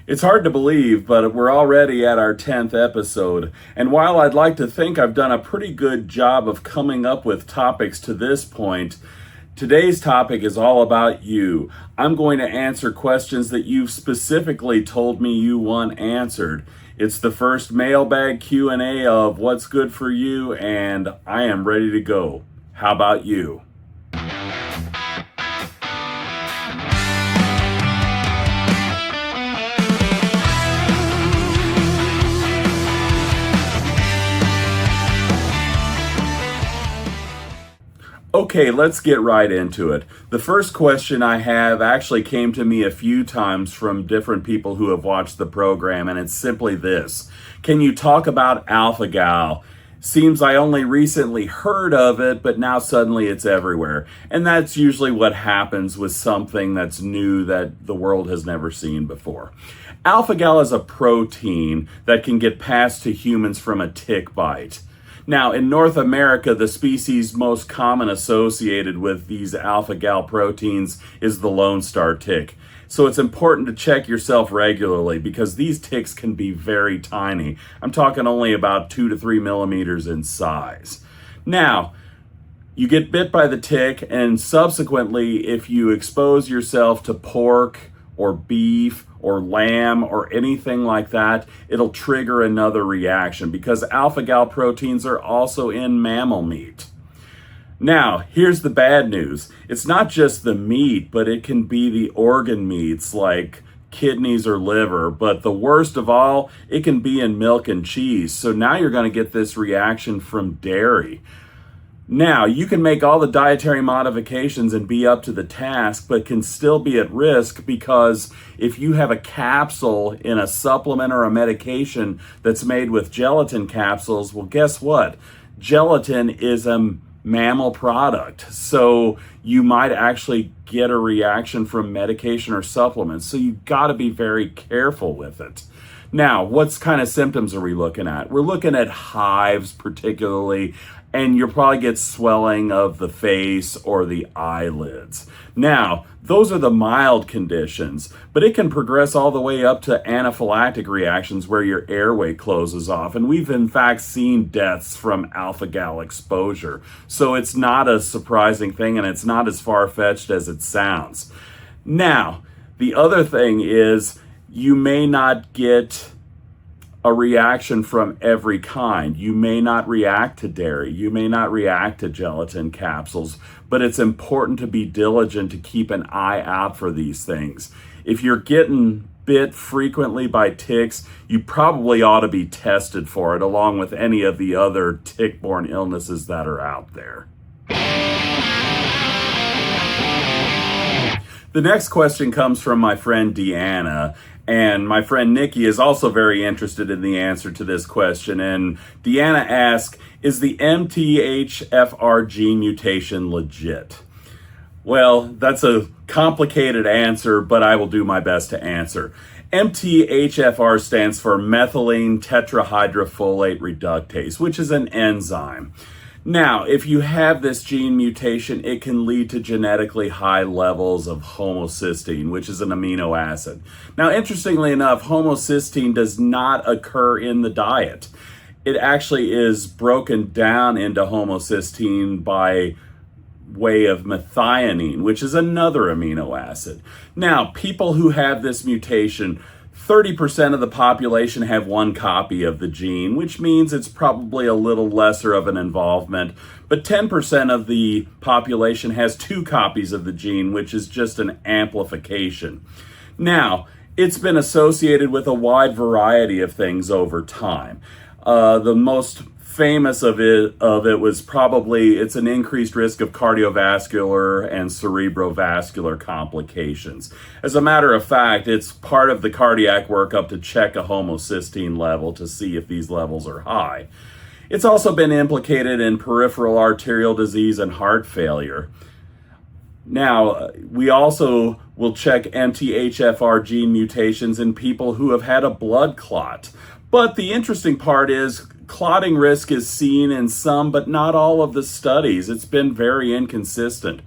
It's hard to believe, but we're already at our 10th episode. And while I'd like to think I've done a pretty good job of coming up with topics to this point, today's topic is all about you. I'm going to answer questions that you've specifically told me you want answered. It's the first mailbag Q&A of what's good for you, and I am ready to go. How about you? Okay, let's get right into it. The first question I have actually came to me a few times from different people who have watched the program, and it's simply this. Can you talk about alpha-gal? Seems I only recently heard of it, but now suddenly it's everywhere. And that's usually what happens with something that's new that the world has never seen before. Alpha-gal is a protein that can get passed to humans from a tick bite. Now, in North America, the species most common associated with these alpha-gal proteins is the Lone Star tick. So it's important to check yourself regularly because these ticks can be very tiny. I'm talking only about 2 to 3 millimeters in size. Now, you get bit by the tick, and subsequently, if you expose yourself to pork or beef or lamb or anything like that, it'll trigger another reaction because alpha-gal proteins are also in mammal meat. Now, here's the bad news. It's not just the meat, but it can be the organ meats like kidneys or liver. But the worst of all, it can be in milk and cheese. So now you're going to get this reaction from dairy. Now, you can make all the dietary modifications and be up to the task, but can still be at risk because if you have a capsule in a supplement or a medication that's made with gelatin capsules, well, guess what? Gelatin is a mammal product, so you might actually get a reaction from medication or supplements, so you've got to be very careful with it. Now, what kind of symptoms are we looking at? We're looking at hives particularly, and you'll probably get swelling of the face or the eyelids. Now, those are the mild conditions, but it can progress all the way up to anaphylactic reactions where your airway closes off. And we've in fact seen deaths from alpha-gal exposure. So it's not a surprising thing, and it's not as far-fetched as it sounds. Now, the other thing is you may not get a reaction from every kind. You may not react to dairy. You may not react to gelatin capsules, but it's important to be diligent to keep an eye out for these things. If you're getting bit frequently by ticks, you probably ought to be tested for it along with any of the other tick-borne illnesses that are out there. The next question comes from my friend Deanna, and my friend Nikki is also very interested in the answer to this question. And Deanna asks, is the MTHFR gene mutation legit? Well, that's a complicated answer, but I will do my best to answer. MTHFR stands for methylene tetrahydrofolate reductase, which is an enzyme. Now, if you have this gene mutation, it can lead to genetically high levels of homocysteine, which is an amino acid. Now, interestingly enough, homocysteine does not occur in the diet. It actually is broken down into homocysteine by way of methionine, which is another amino acid. Now, people who have this mutation, 30% of the population have one copy of the gene, which means it's probably a little lesser of an involvement. But 10% of the population has 2 copies of the gene, which is just an amplification. Now, it's been associated with a wide variety of things over time. The most famous of it was probably it's an increased risk of cardiovascular and cerebrovascular complications. As a matter of fact, it's part of the cardiac workup to check a homocysteine level to see if these levels are high. It's also been implicated in peripheral arterial disease and heart failure. Now, we also will check MTHFR gene mutations in people who have had a blood clot. But the interesting part is clotting risk is seen in some, but not all of the studies. It's been very inconsistent.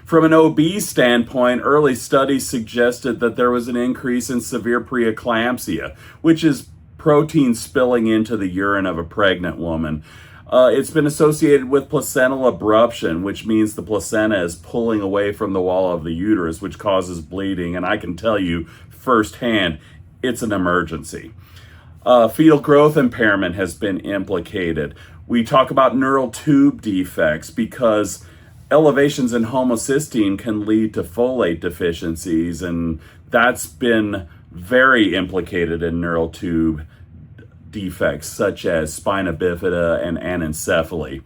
From an OB standpoint, early studies suggested that there was an increase in severe preeclampsia, which is protein spilling into the urine of a pregnant woman. It's been associated with placental abruption, which means the placenta is pulling away from the wall of the uterus, which causes bleeding. And I can tell you firsthand, it's an emergency. Fetal growth impairment has been implicated. We talk about neural tube defects because elevations in homocysteine can lead to folate deficiencies, and that's been very implicated in neural tube defects such as spina bifida and anencephaly.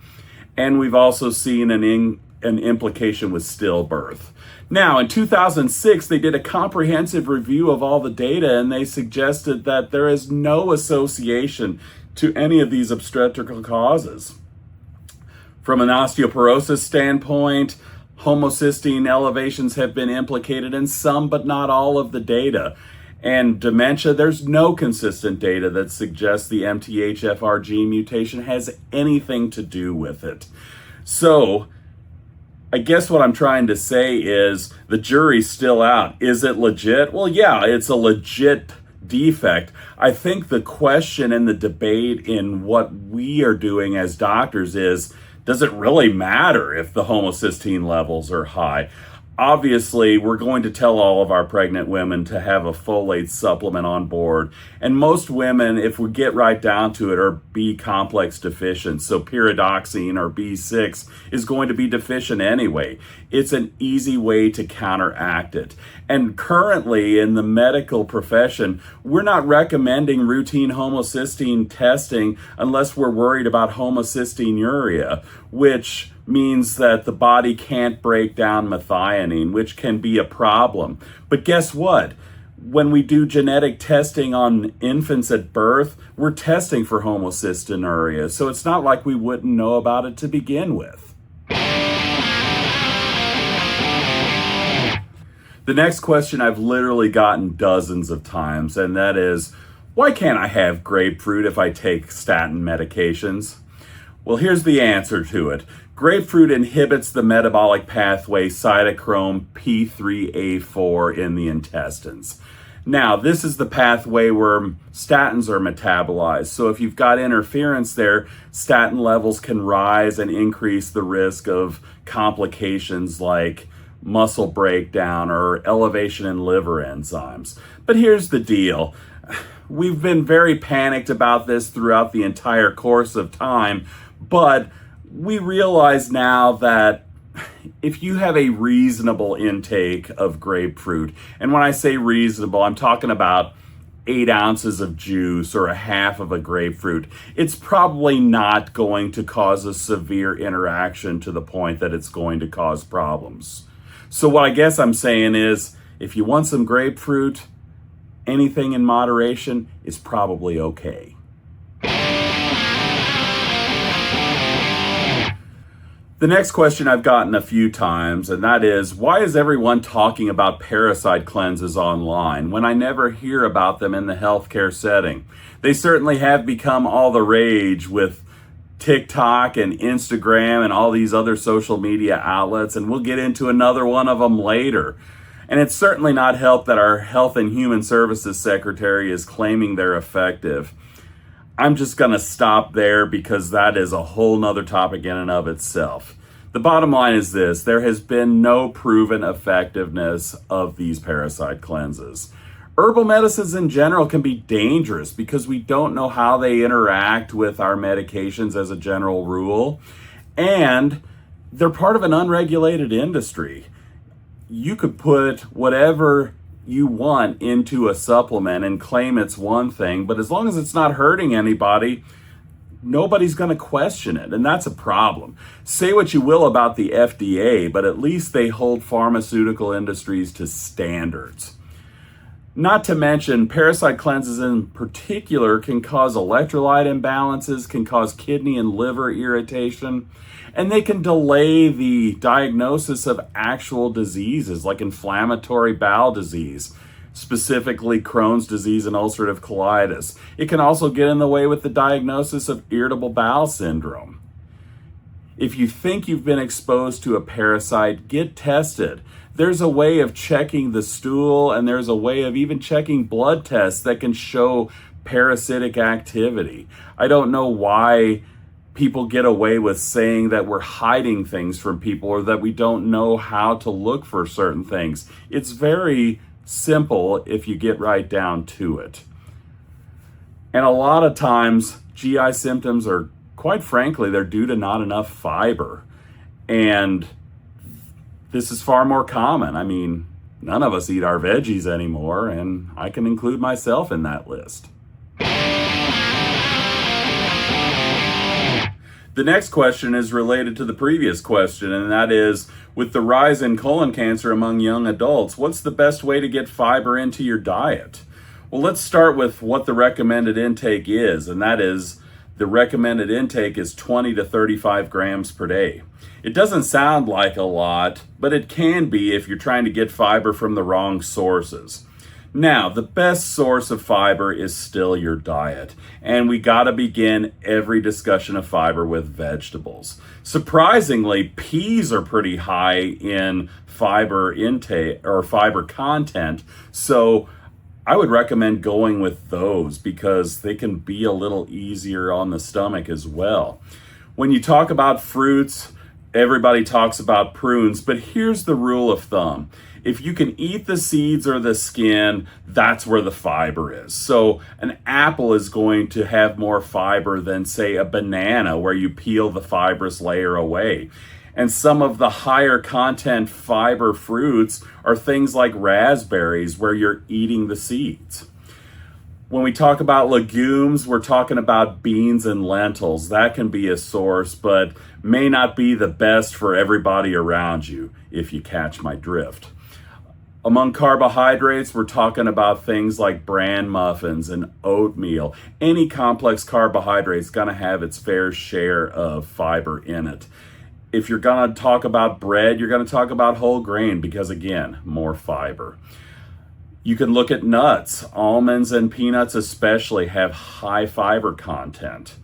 And we've also seen an implication with stillbirth. Now, in 2006, they did a comprehensive review of all the data, and they suggested that there is no association to any of these obstetrical causes. From an osteoporosis standpoint, homocysteine elevations have been implicated in some but not all of the data. And dementia, there's no consistent data that suggests the MTHFR gene mutation has anything to do with it. So, I guess what I'm trying to say is the jury's still out. Is it legit? Well, yeah, it's a legit defect. I think the question and the debate in what we are doing as doctors is, does it really matter if the homocysteine levels are high? Obviously, we're going to tell all of our pregnant women to have a folate supplement on board. And most women, if we get right down to it, are B complex deficient. So pyridoxine or B6 is going to be deficient anyway. It's an easy way to counteract it. And currently in the medical profession, we're not recommending routine homocysteine testing unless we're worried about homocystinuria, which means that the body can't break down methionine, which can be a problem. But guess what? When we do genetic testing on infants at birth, we're testing for homocystinuria. So it's not like we wouldn't know about it to begin with. The next question I've literally gotten dozens of times, and that is, why can't I have grapefruit if I take statin medications? Well, here's the answer to it. Grapefruit inhibits the metabolic pathway cytochrome P3A4 in the intestines. Now, this is the pathway where statins are metabolized. So if you've got interference there, statin levels can rise and increase the risk of complications like muscle breakdown or elevation in liver enzymes. But here's the deal. We've been very panicked about this throughout the entire course of time, but we realize now that if you have a reasonable intake of grapefruit, and when I say reasonable, I'm talking about 8 ounces of juice or a half of a grapefruit, it's probably not going to cause a severe interaction to the point that it's going to cause problems. So what I guess I'm saying is, if you want some grapefruit, anything in moderation is probably okay. The next question I've gotten a few times, and that is, why is everyone talking about parasite cleanses online when I never hear about them in the healthcare setting? They certainly have become all the rage with TikTok and Instagram and all these other social media outlets, and we'll get into another one of them later. And it's certainly not helped that our Health and Human Services Secretary is claiming they're effective. I'm just going to stop there because that is a whole nother topic in and of itself. The bottom line is this: there has been no proven effectiveness of these parasite cleanses. Herbal medicines in general can be dangerous because we don't know how they interact with our medications as a general rule, and they're part of an unregulated industry. You could put whatever you want into a supplement and claim it's one thing, but as long as it's not hurting anybody, nobody's going to question it, and that's a problem. Say what you will about the FDA, but at least they hold pharmaceutical industries to standards. Not to mention, parasite cleanses in particular can cause electrolyte imbalances, can cause kidney and liver irritation, and they can delay the diagnosis of actual diseases like inflammatory bowel disease, specifically Crohn's disease and ulcerative colitis. It can also get in the way with the diagnosis of irritable bowel syndrome. If you think you've been exposed to a parasite, get tested. There's a way of checking the stool, and there's a way of even checking blood tests that can show parasitic activity. I don't know why people get away with saying that we're hiding things from people or that we don't know how to look for certain things. It's very simple if you get right down to it. And a lot of times, GI symptoms are, quite frankly, they're due to not enough fiber. And this is far more common. I mean, none of us eat our veggies anymore, and I can include myself in that list. The next question is related to the previous question, and that is, with the rise in colon cancer among young adults, what's the best way to get fiber into your diet? Well, let's start with what the recommended intake is, and that is the recommended intake is 20 to 35 grams per day. It doesn't sound like a lot, but it can be if you're trying to get fiber from the wrong sources. Now, the best source of fiber is still your diet, and we got to begin every discussion of fiber with vegetables. Surprisingly, peas are pretty high in fiber intake or fiber content, so I would recommend going with those because they can be a little easier on the stomach as well. When you talk about fruits, everybody talks about prunes, but here's the rule of thumb. If you can eat the seeds or the skin, that's where the fiber is. So an apple is going to have more fiber than, say, a banana, where you peel the fibrous layer away. And some of the higher content fiber fruits are things like raspberries, where you're eating the seeds. When we talk about legumes, we're talking about beans and lentils. That can be a source, but may not be the best for everybody around you, if you catch my drift. Among carbohydrates, we're talking about things like bran muffins and oatmeal. Any complex carbohydrate is going to have its fair share of fiber in it. If you're going to talk about bread, you're going to talk about whole grain because, again, more fiber. You can look at nuts. Almonds and peanuts especially have high fiber content.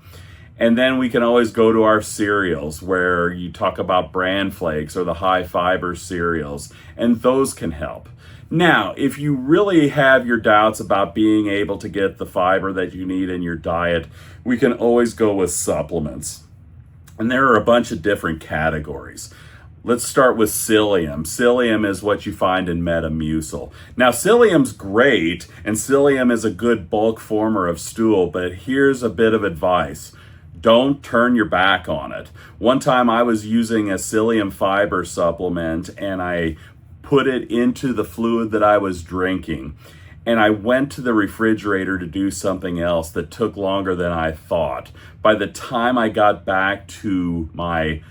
And then we can always go to our cereals, where you talk about bran flakes or the high fiber cereals, and those can help. Now, if you really have your doubts about being able to get the fiber that you need in your diet, we can always go with supplements. And there are a bunch of different categories. Let's start with psyllium. Psyllium is what you find in Metamucil. Now, psyllium's great, and psyllium is a good bulk former of stool, but here's a bit of advice. Don't turn your back on it. One time I was using a psyllium fiber supplement, and I put it into the fluid that I was drinking. And I went to the refrigerator to do something else that took longer than I thought. By the time I got back to my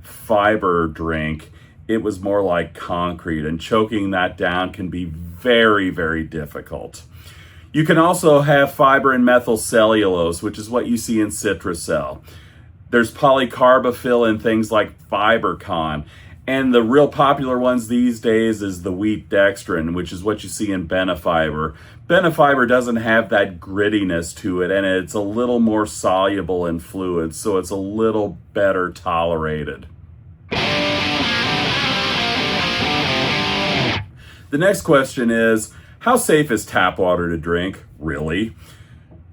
fiber drink, it was more like concrete, and choking that down can be very, very difficult. You can also have fiber in methyl cellulose, which is what you see in Citracel. There's polycarbophyll in things like FiberCon. And the real popular ones these days is the wheat dextrin, which is what you see in Benefiber. Benefiber doesn't have that grittiness to it, and it's a little more soluble in fluids, so it's a little better tolerated. The next question is, how safe is tap water to drink, really?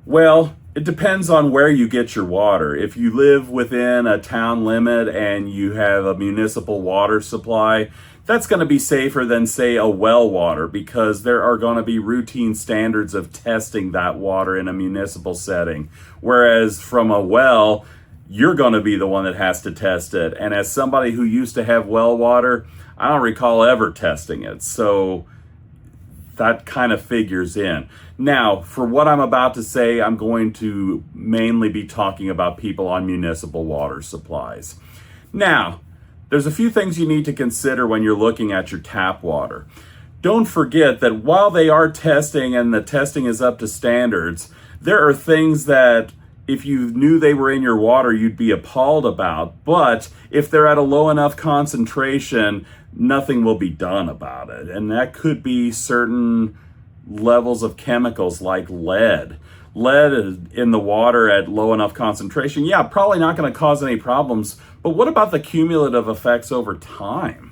Well, it depends on where you get your water. If you live within a town limit and you have a municipal water supply, that's going to be safer than, say, a well water, because there are going to be routine standards of testing that water in a municipal setting. Whereas from a well, you're going to be the one that has to test it. And as somebody who used to have well water, I don't recall ever testing it. So that kind of figures in. Now, for what I'm about to say, I'm going to mainly be talking about people on municipal water supplies. Now, there's a few things you need to consider when you're looking at your tap water. Don't forget that while they are testing and the testing is up to standards, there are things that if you knew they were in your water, you'd be appalled about. But if they're at a low enough concentration, nothing will be done about it. And that could be certain levels of chemicals like lead. lead in the water at low enough concentration, yeah, probably not going to cause any problems. But what about the cumulative effects over time?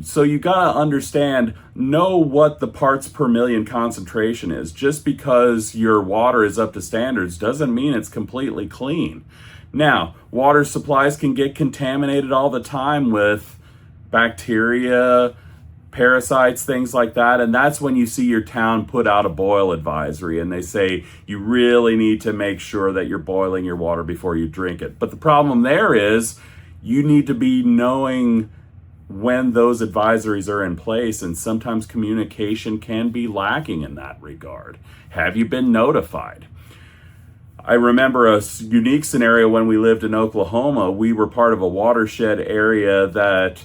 So you got to understand, know what the parts per million concentration is. Just because your water is up to standards doesn't mean it's completely clean. Now, water supplies can get contaminated all the time with bacteria, parasites, things like that. And that's when you see your town put out a boil advisory and they say you really need to make sure that you're boiling your water before you drink it. But the problem there is you need to be knowing when those advisories are in place, and sometimes communication can be lacking in that regard. Have you been notified? I remember a unique scenario when we lived in Oklahoma. We were part of a watershed area that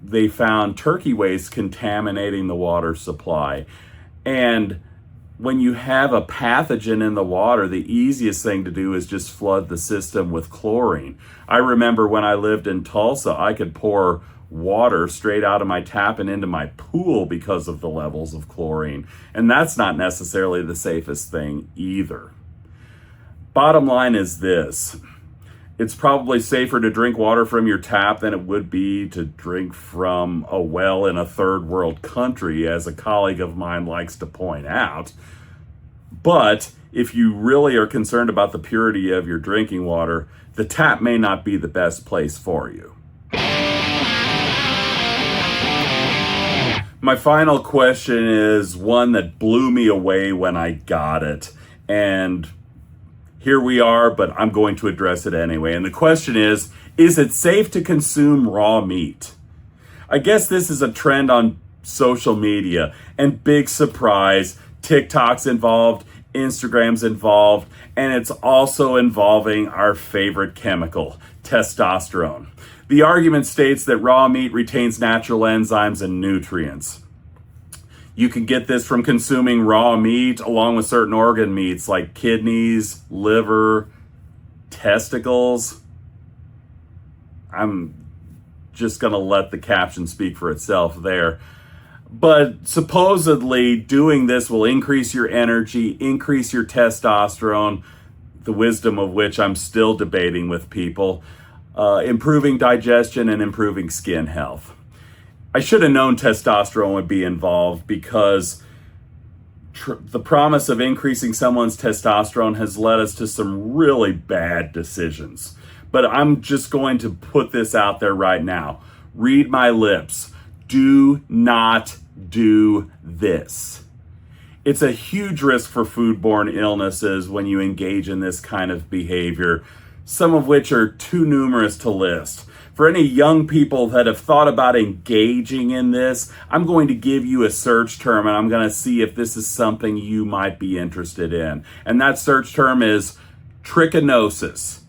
they found turkey waste contaminating the water supply. And when you have a pathogen in the water, the easiest thing to do is just flood the system with chlorine. I remember when I lived in Tulsa, I could pour water straight out of my tap and into my pool because of the levels of chlorine. And that's not necessarily the safest thing either. Bottom line is this: it's probably safer to drink water from your tap than it would be to drink from a well in a third world country, as a colleague of mine likes to point out. But if you really are concerned about the purity of your drinking water, the tap may not be the best place for you. My final question is one that blew me away when I got it. And here we are, but I'm going to address it anyway. And the question is it safe to consume raw meat? I guess this is a trend on social media, and big surprise, TikTok's involved, Instagram's involved, and it's also involving our favorite chemical, testosterone. The argument states that raw meat retains natural enzymes and nutrients. You can get this from consuming raw meat along with certain organ meats like kidneys, liver, testicles. I'm just going to let the caption speak for itself there. But supposedly doing this will increase your energy, increase your testosterone, the wisdom of which I'm still debating with people, improving digestion and improving skin health. I should have known testosterone would be involved because the promise of increasing someone's testosterone has led us to some really bad decisions. But I'm just going to put this out there right now. Read my lips. Do not do this. It's a huge risk for foodborne illnesses when you engage in this kind of behavior, some of which are too numerous to list. For any young people that have thought about engaging in this, I'm going to give you a search term and I'm going to see if this is something you might be interested in. And that search term is trichinosis.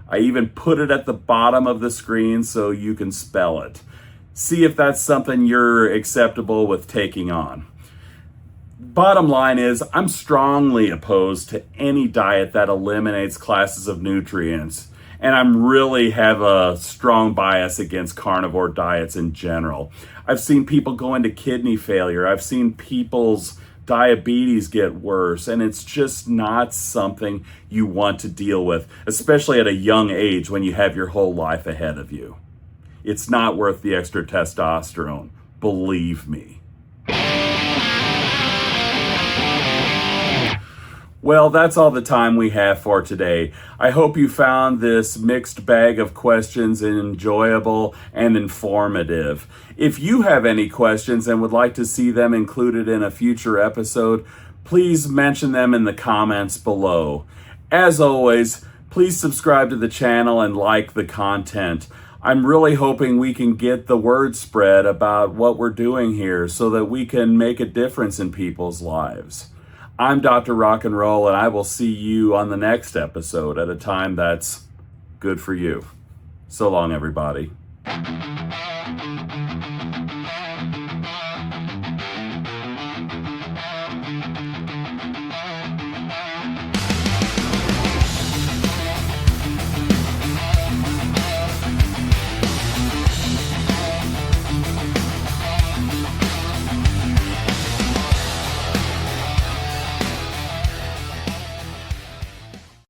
I even put it at the bottom of the screen so you can spell it. See if that's something you're acceptable with taking on. Bottom line is, I'm strongly opposed to any diet that eliminates classes of nutrients. And I'm really have a strong bias against carnivore diets in general. I've seen people go into kidney failure. I've seen people's diabetes get worse, and it's just not something you want to deal with, especially at a young age when you have your whole life ahead of you. It's not worth the extra testosterone, believe me. Well, that's all the time we have for today. I hope you found this mixed bag of questions enjoyable and informative. If you have any questions and would like to see them included in a future episode, please mention them in the comments below. As always, please subscribe to the channel and like the content. I'm really hoping we can get the word spread about what we're doing here so that we can make a difference in people's lives. I'm Dr. Rock and Roll, and I will see you on the next episode at a time that's good for you. So long, everybody.